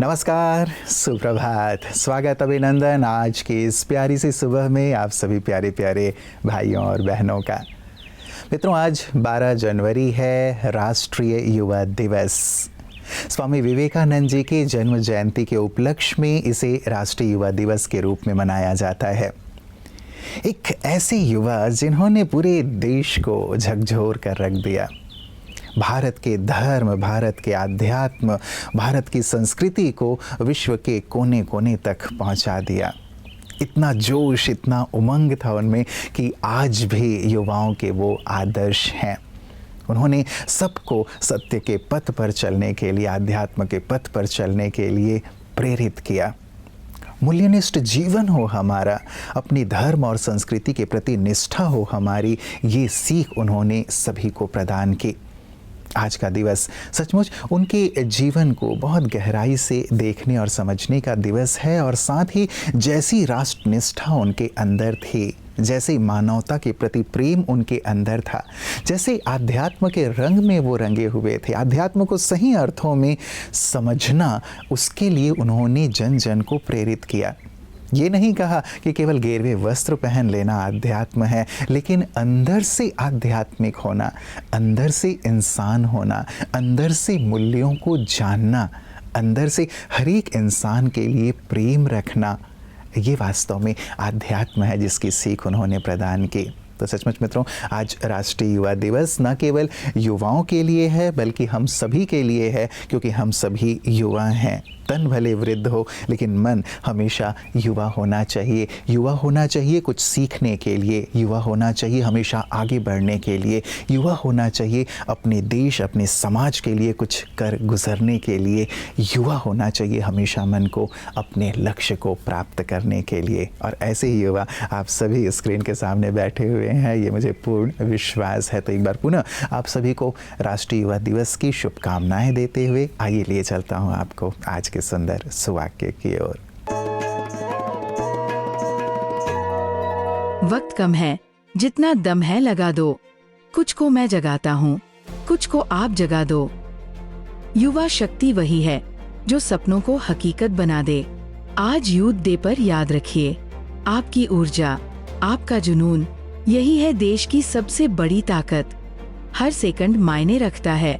नमस्कार, सुप्रभात, स्वागत, अभिनंदन आज की इस प्यारी सी सुबह में आप सभी प्यारे प्यारे भाइयों और बहनों का। मित्रों, आज 12 जनवरी है, राष्ट्रीय युवा दिवस। स्वामी विवेकानंद जी के जन्म जयंती के उपलक्ष्य में इसे राष्ट्रीय युवा दिवस के रूप में मनाया जाता है। एक ऐसे युवा जिन्होंने पूरे देश को झकझोर कर रख दिया, भारत के धर्म, भारत के आध्यात्म, भारत की संस्कृति को विश्व के कोने कोने तक पहुंचा दिया। इतना जोश, इतना उमंग था उनमें कि आज भी युवाओं के वो आदर्श हैं। उन्होंने सबको सत्य के पथ पर चलने के लिए, आध्यात्म के पथ पर चलने के लिए प्रेरित किया। मूल्यनिष्ठ जीवन हो हमारा, अपनी धर्म और संस्कृति के प्रति निष्ठा हो हमारी, ये सीख उन्होंने सभी को प्रदान की। आज का दिवस सचमुच उनके जीवन को बहुत गहराई से देखने और समझने का दिवस है, और साथ ही जैसी राष्ट्रनिष्ठा उनके अंदर थी, जैसे मानवता के प्रति प्रेम उनके अंदर था, जैसे आध्यात्म के रंग में वो रंगे हुए थे, आध्यात्म को सही अर्थों में समझना, उसके लिए उन्होंने जन जन को प्रेरित किया। ये नहीं कहा कि केवल गेरवे वस्त्र पहन लेना आध्यात्म है, लेकिन अंदर से आध्यात्मिक होना, अंदर से इंसान होना, अंदर से मूल्यों को जानना, अंदर से हर एक इंसान के लिए प्रेम रखना, ये वास्तव में आध्यात्म है जिसकी सीख उन्होंने प्रदान की। तो सचमुच मित्रों, आज राष्ट्रीय युवा दिवस न केवल युवाओं के लिए है बल्कि हम सभी के लिए है, क्योंकि हम सभी युवा हैं। तन भले वृद्ध हो लेकिन मन हमेशा युवा होना चाहिए। युवा होना चाहिए कुछ सीखने के लिए, युवा होना चाहिए हमेशा आगे बढ़ने के लिए, युवा होना चाहिए अपने देश, अपने समाज के लिए कुछ कर गुजरने के लिए, युवा होना चाहिए हमेशा मन को अपने लक्ष्य को प्राप्त करने के लिए। और ऐसे ही युवा आप सभी स्क्रीन के सामने बैठे हुए हैं, ये मुझे पूर्ण विश्वास है। तो एक बार पुनः आप सभी को राष्ट्रीय युवा दिवस की शुभकामनाएं देते हुए आइए ले चलता हूँ आपको आज के सुंदर सुवाक्य की ओर। वक्त कम है, जितना दम है लगा दो, कुछ को मैं जगाता हूँ, कुछ को आप जगा दो। युवा शक्ति वही है जो सपनों को हकीकत बना दे। आज यूथ डे पर याद रखिए, आपकी ऊर्जा, आपका जुनून, यही है देश की सबसे बड़ी ताकत। हर सेकंड मायने रखता है,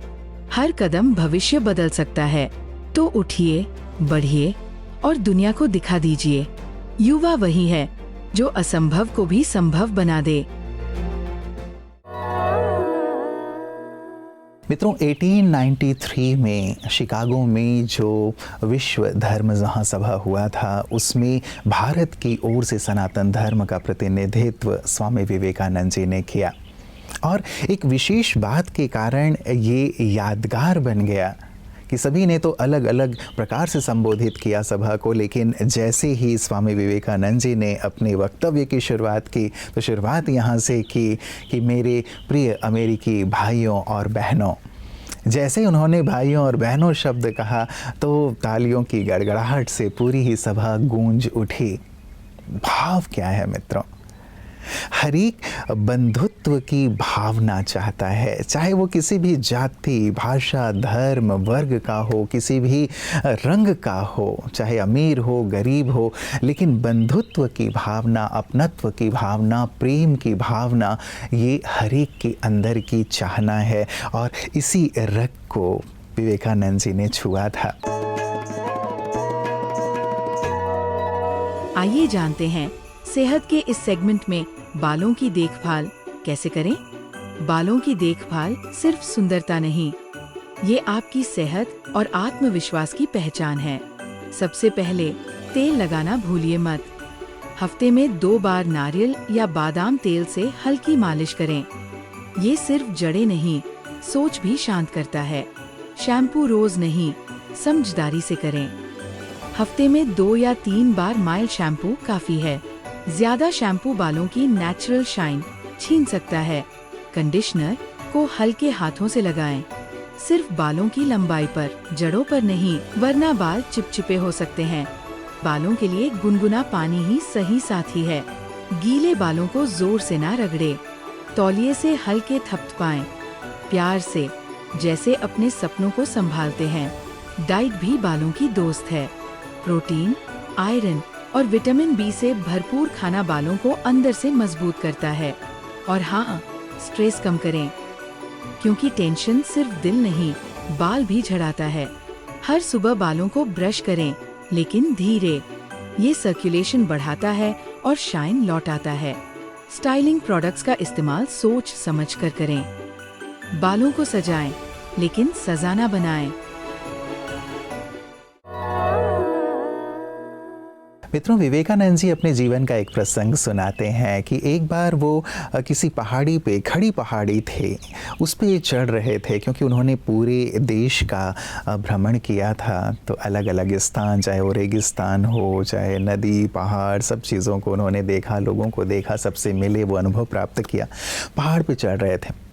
हर कदम भविष्य बदल सकता है। तो उठिए, बढ़िए और दुनिया को दिखा दीजिए। युवा वही है जो असंभव को भी संभव बना दे। मित्रों, 1893 में शिकागो में जो विश्व धर्म महासभा हुआ था, उसमें भारत की ओर से सनातन धर्म का प्रतिनिधित्व स्वामी विवेकानंद जी ने किया। और एक विशेष बात के कारण ये यादगार बन गया कि सभी ने तो अलग अलग प्रकार से संबोधित किया सभा को, लेकिन जैसे ही स्वामी विवेकानंद जी ने अपने वक्तव्य की शुरुआत की तो शुरुआत यहाँ से की कि मेरे प्रिय अमेरिकी भाइयों और बहनों। जैसे उन्होंने भाइयों और बहनों शब्द कहा तो तालियों की गड़गड़ाहट से पूरी ही सभा गूंज उठी। भाव क्या है मित्रों? हर एक बंधुत्व की भावना चाहता है, चाहे वो किसी भी जाति, भाषा, धर्म, वर्ग का हो, किसी भी रंग का हो, चाहे अमीर हो, गरीब हो, लेकिन बंधुत्व की भावना, अपनत्व की भावना, प्रेम की भावना, ये हर एक के अंदर की चाहना है। और इसी रग को विवेकानंद जी ने छुआ था। आइए जानते हैं सेहत के इस सेगमेंट में बालों की देखभाल कैसे करें। बालों की देखभाल सिर्फ सुंदरता नहीं, ये आपकी सेहत और आत्मविश्वास की पहचान है। सबसे पहले तेल लगाना भूलिए मत। हफ्ते में 2 बार नारियल या बादाम तेल से हल्की मालिश करें। ये सिर्फ जड़ें नहीं, सोच भी शांत करता है। शैम्पू रोज नहीं, समझदारी से करें। हफ्ते में 2 या 3 बार माइल्ड शैम्पू काफी है। ज्यादा शैम्पू बालों की नेचुरल शाइन छीन सकता है। कंडीशनर को हल्के हाथों से लगाएं, सिर्फ बालों की लंबाई पर, जड़ों पर नहीं, वरना बाल चिपचिपे हो सकते हैं। बालों के लिए गुनगुना पानी ही सही साथी है। गीले बालों को जोर से ना रगड़े, तौलिए से हल्के थपथपाएं, प्यार से, जैसे अपने सपनों को संभालते हैं। डाइट भी बालों की दोस्त है। प्रोटीन, आयरन और विटामिन बी से भरपूर खाना बालों को अंदर से मजबूत करता है। और हाँ, स्ट्रेस कम करें, क्योंकि टेंशन सिर्फ दिल नहीं, बाल भी झड़ाता है। हर सुबह बालों को ब्रश करें, लेकिन धीरे। ये सर्कुलेशन बढ़ाता है और शाइन लौटाता है। स्टाइलिंग प्रोडक्ट्स का इस्तेमाल सोच समझ कर करें। बालों को सजाएं, लेकिन सजा ना बनाएं। मित्रों, विवेकानंद जी अपने जीवन का एक प्रसंग सुनाते हैं कि एक बार वो किसी पहाड़ी पे, खड़ी पहाड़ी थे, उस पे चढ़ रहे थे, क्योंकि उन्होंने पूरे देश का भ्रमण किया था। तो अलग अलग स्थान, चाहे वो रेगिस्तान हो, चाहे नदी, पहाड़, सब चीज़ों को उन्होंने देखा, लोगों को देखा, सबसे मिले, वो अनुभव प्राप्त किया। पहाड़ पे चढ़ रहे थे।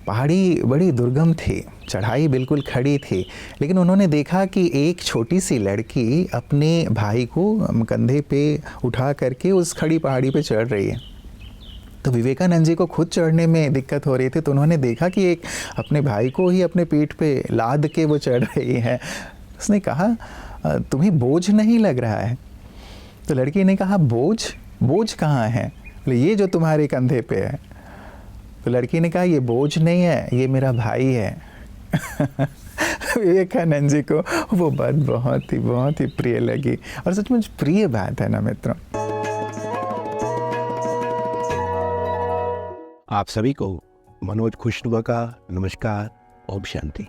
पहाड़ी बड़ी दुर्गम थी, चढ़ाई बिल्कुल खड़ी थी, लेकिन उन्होंने देखा कि एक छोटी सी लड़की अपने भाई को कंधे पे उठा करके उस खड़ी पहाड़ी पे चढ़ रही है। तो विवेकानंद जी को खुद चढ़ने में दिक्कत हो रही थी, तो उन्होंने देखा कि एक अपने भाई को ही अपने पीठ पे लाद के वो चढ़ रही है। उसने कहा, तुम्हें बोझ नहीं लग रहा है? तो लड़की ने कहा, बोझ कहाँ है? बोले, ये जो तुम्हारे कंधे पे है। तो लड़की ने कहा, ये बोझ नहीं है, ये मेरा भाई है। विवेकानंद जी को वो बात बहुत ही प्रिय लगी, और सचमुच प्रिय बात है ना मित्रों। आप सभी को मनोज खुशनुमा का नमस्कार। ओम शांति।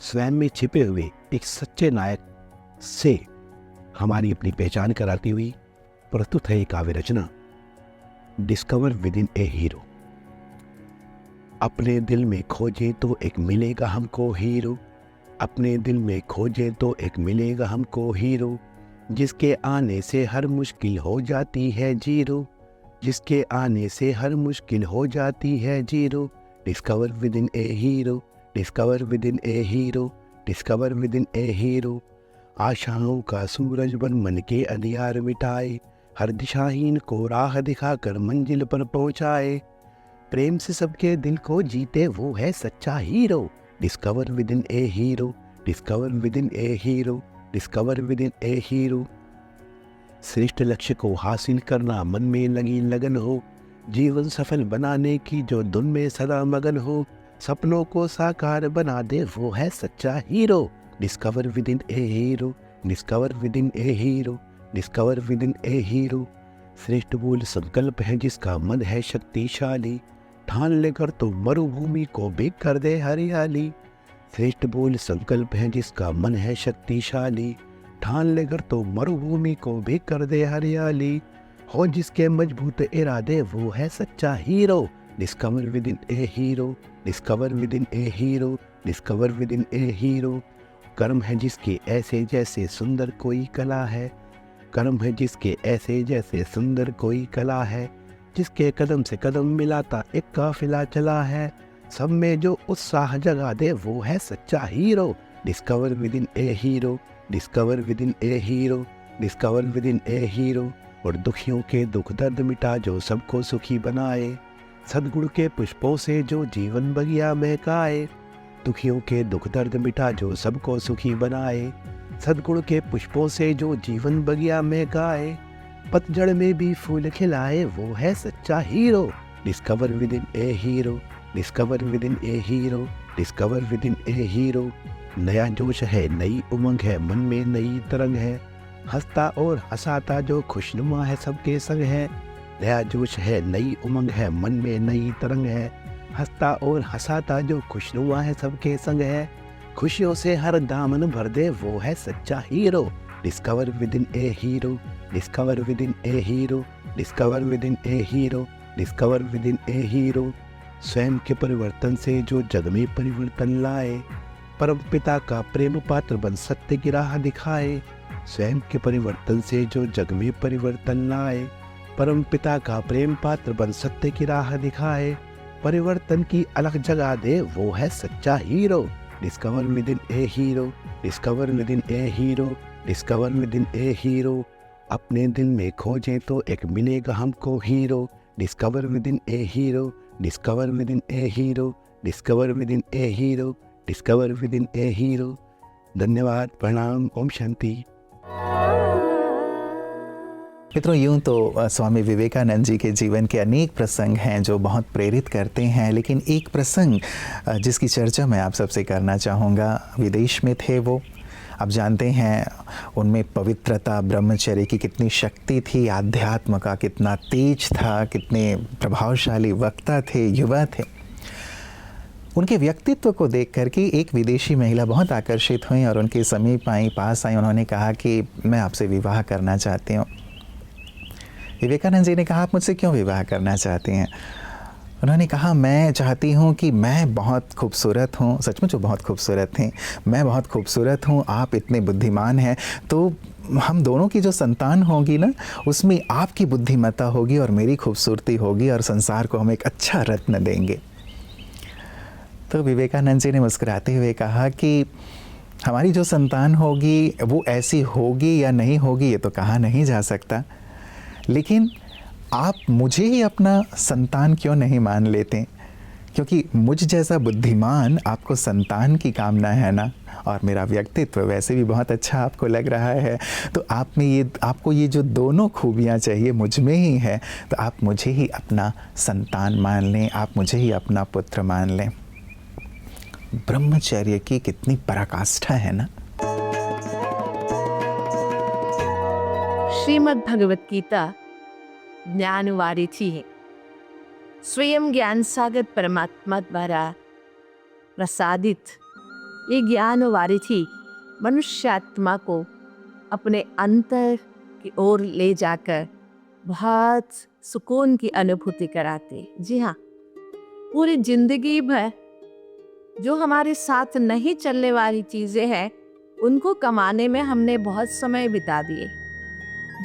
स्वयं में छिपे हुए एक सच्चे नायक से हमारी अपनी पहचान कराती हुई प्रस्तुत है एक काव्य रचना, discover within a hero. अपने दिल में खोजें तो एक मिलेगा हमको हीरो, अपने दिल में खोजें तो एक मिलेगा हमको हीरो, जिसके आने से हर मुश्किल हो जाती है जीरो, जिसके आने से हर मुश्किल हो जाती है zero. Discover within a hero, discover within a hero, discover within a hero. आशाओं का सूरज बन मन के अंधियार मिटाए, हर दिशाहीन को राह दिखाकर मंजिल पर पहुंचाए, प्रेम से सबके दिल को जीते वो है सच्चा hero. Discover within a hero, discover within a hero, discover within a hero. श्रेष्ठ लक्ष्य को हासिल करना मन में लगी लगन हो, जीवन सफल बनाने की जो धुन में सदा मगन हो, सपनों को साकार बना दे वो है सच्चा hero. Discover within a hero, discover within a hero, discover within a hero. श्रेष्ठ बोल संकल्प है जिसका मन है शक्तिशाली, ठान लेकर तो मरुभूमि को भी कर दे हरियाली। श्रेष्ठ बोल संकल्प है जिसका मन है शक्तिशाली, ठान लेकर तो मरुभूमि को भी कर दे हरियाली, हो जिसके मजबूत इरादे वो है सच्चा hero. Discover within a hero, discover within a hero, discover within a hero. कर्म है जिसके ऐसे जैसे सुंदर कोई कला है, कर्म है जिसके ऐसे जैसे सुंदर कोई कला है, जिसके कदम से कदम मिलाता एक काफिला चला है, सब में जो उत्साह जगा दे वो है सच्चा hero. Discover within a hero, discover within a hero, discover within a hero. और दुखियों के दुख दर्द मिटा जो सबको सुखी बनाए, सद्गुण के पुष्पों से जो जीवन बगिया महकाए, दुखियों के दुख दर्द मिटा जो सबको सुखी बनाए, सद्गुण के पुष्पों से जो जीवन बगिया महकाए, पतझड़ में भी फूल खिलाए वो है सच्चा hero. Discover within a hero, discover within a hero, discover within a hero. नया जोश है, नई उमंग है, मन में नई तरंग है, हंसता और हंसाता जो खुशनुमा है सबके संग है। नया जोश है, नई उमंग है, मन में नई तरंग है, हंसता और हंसाता जो खुशनुमा है सबके संग है, खुशियों से हर दामन भर दे वो है सच्चा hero. Discover within a hero, discover within a hero, discover within a hero, discover within a hero. स्वयं के परिवर्तन से जो जग में परिवर्तन लाए, परम पिता का प्रेम पात्र बन सत्य की राह दिखाए। स्वयं के परिवर्तन से जो जग में परिवर्तन लाए, परम पिता का प्रेम पात्र बन सत्य की राह दिखाए, परिवर्तन की अलग जगह दे वो है सच्चा hero. Discover within a hero, discover within a hero, discover within a hero. अपने दिल में खोजें तो एक मिलेगा हमको hero. Discover within a hero, discover within a hero, discover within a hero, discover within a hero. धन्यवाद, प्रणाम, ओम शांति। मित्रों, यूं तो स्वामी विवेकानंद जी के जीवन के अनेक प्रसंग हैं जो बहुत प्रेरित करते हैं, लेकिन एक प्रसंग जिसकी चर्चा मैं आप सबसे करना चाहूँगा, विदेश में थे वो। आप जानते हैं उनमें पवित्रता, ब्रह्मचर्य की कितनी शक्ति थी, आध्यात्म का कितना तेज था, कितने प्रभावशाली वक्ता थे, युवा थे। उनके व्यक्तित्व को देख कर के एक विदेशी महिला बहुत आकर्षित हुई और उनके समीप आई, पास आई। उन्होंने कहा कि मैं आपसे विवाह करना चाहती हूँ। विवेकानंद जी ने कहा, आप मुझसे क्यों विवाह करना चाहती हैं? उन्होंने कहा, मैं चाहती हूँ कि मैं बहुत खूबसूरत हूँ, सचमुच वो बहुत खूबसूरत थी, मैं बहुत खूबसूरत हूँ, आप इतने बुद्धिमान हैं, तो हम दोनों की जो संतान होगी ना, उसमें आपकी बुद्धिमत्ता होगी और मेरी खूबसूरती होगी और संसार को हम एक अच्छा रत्न देंगे। तो विवेकानंद जी ने मुस्कुराते हुए कहा कि हमारी जो संतान होगी वो ऐसी होगी या नहीं होगी ये तो कहा नहीं जा सकता, लेकिन आप मुझे ही अपना संतान क्यों नहीं मान लेते? क्योंकि मुझ जैसा बुद्धिमान आपको संतान की कामना है ना, और मेरा व्यक्तित्व वैसे भी बहुत अच्छा आपको लग रहा है, तो आप में ये, आपको ये जो दोनों खूबियाँ चाहिए मुझ में ही है, तो आप मुझे ही अपना संतान मान लें, आप मुझे ही अपना पुत्र मान लें। ब्रह्मचर्य की कितनी पराकाष्ठा है ना। श्रीमद् भगवत गीता ज्ञान वारिधि है। स्वयं ज्ञान सागर परमात्मा द्वारा प्रसादित ये ज्ञान वारिधि मनुष्यात्मा को अपने अंतर की ओर ले जाकर बहुत सुकून की अनुभूति कराते। जी हाँ, पूरी जिंदगी भर जो हमारे साथ नहीं चलने वाली चीज़ें हैं, उनको कमाने में हमने बहुत समय बिता दिए।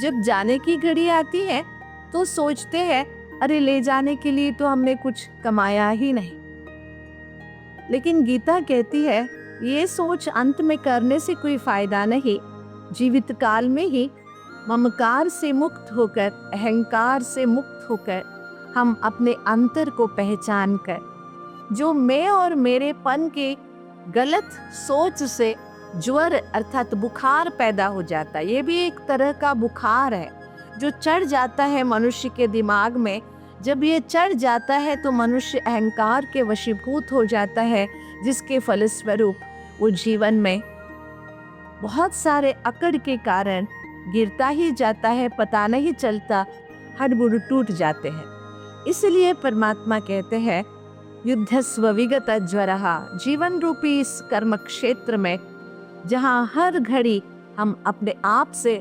जब जाने की घड़ी आती है तो सोचते हैं, अरे ले जाने के लिए तो हमने कुछ कमाया ही नहीं। लेकिन गीता कहती है, ये सोच अंत में करने से कोई फायदा नहीं। जीवित काल में ही ममकार से मुक्त होकर, अहंकार से मुक्त होकर, हम अपने अंतर को पहचान कर, जो मैं और मेरेपन के गलत सोच से ज्वर अर्थात बुखार पैदा हो जाता है। ये भी एक तरह का बुखार है जो चढ़ जाता है मनुष्य के दिमाग में। जब ये चढ़ जाता है तो मनुष्य अहंकार के वशीभूत हो जाता है, जिसके फलस्वरूप वो जीवन में बहुत सारे अकड़ के कारण गिरता ही जाता है, पता नहीं चलता, हड़बुड़ टूट जाते हैं। इसलिए परमात्मा कहते हैं, युद्धस्व विगत ज्वरहा, जीवन रूपी इस कर्म क्षेत्र में जहाँ हर घड़ी हम अपने आप से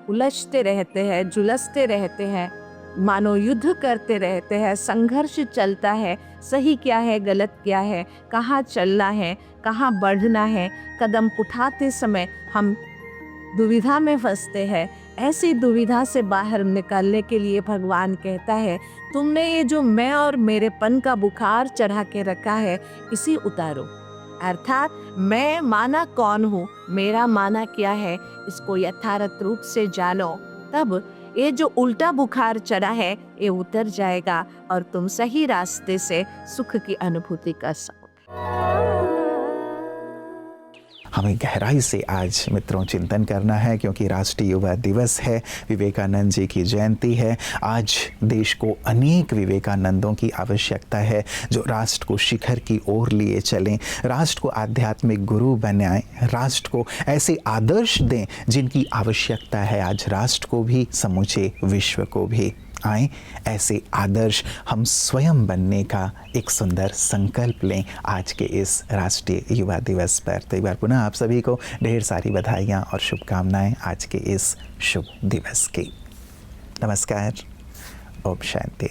उलझते रहते हैं, झुलसते रहते हैं, मानो युद्ध करते रहते हैं, संघर्ष चलता है, सही क्या है, गलत क्या है, कहाँ चलना है, कहाँ बढ़ना है, कदम उठाते समय हम दुविधा में फंसते हैं। ऐसी दुविधा से बाहर निकलने के लिए भगवान कहता है, तुमने ये जो मैं और मेरेपन का बुखार चढ़ा के रखा है, इसी उतारो। अर्थात मैं माना कौन हूँ, मेरा माना क्या है, इसको यथार्थ रूप से जानो, तब ये जो उल्टा बुखार चढ़ा है ये उतर जाएगा और तुम सही रास्ते से सुख की अनुभूति कर सको। हमें गहराई से आज मित्रों चिंतन करना है, क्योंकि राष्ट्रीय युवा दिवस है, विवेकानंद जी की जयंती है। आज देश को अनेक विवेकानंदों की आवश्यकता है जो राष्ट्र को शिखर की ओर लिए चलें, राष्ट्र को आध्यात्मिक गुरु बनाएं, राष्ट्र को ऐसे आदर्श दें जिनकी आवश्यकता है आज राष्ट्र को भी, समूचे विश्व को भी। आए ऐसे आदर्श हम स्वयं बनने का एक सुंदर संकल्प लें आज के इस राष्ट्रीय युवा दिवस पर। तो एक बार पुनः आप सभी को ढेर सारी बधाइयाँ और शुभकामनाएं आज के इस शुभ दिवस की। नमस्कार, ओम शांति।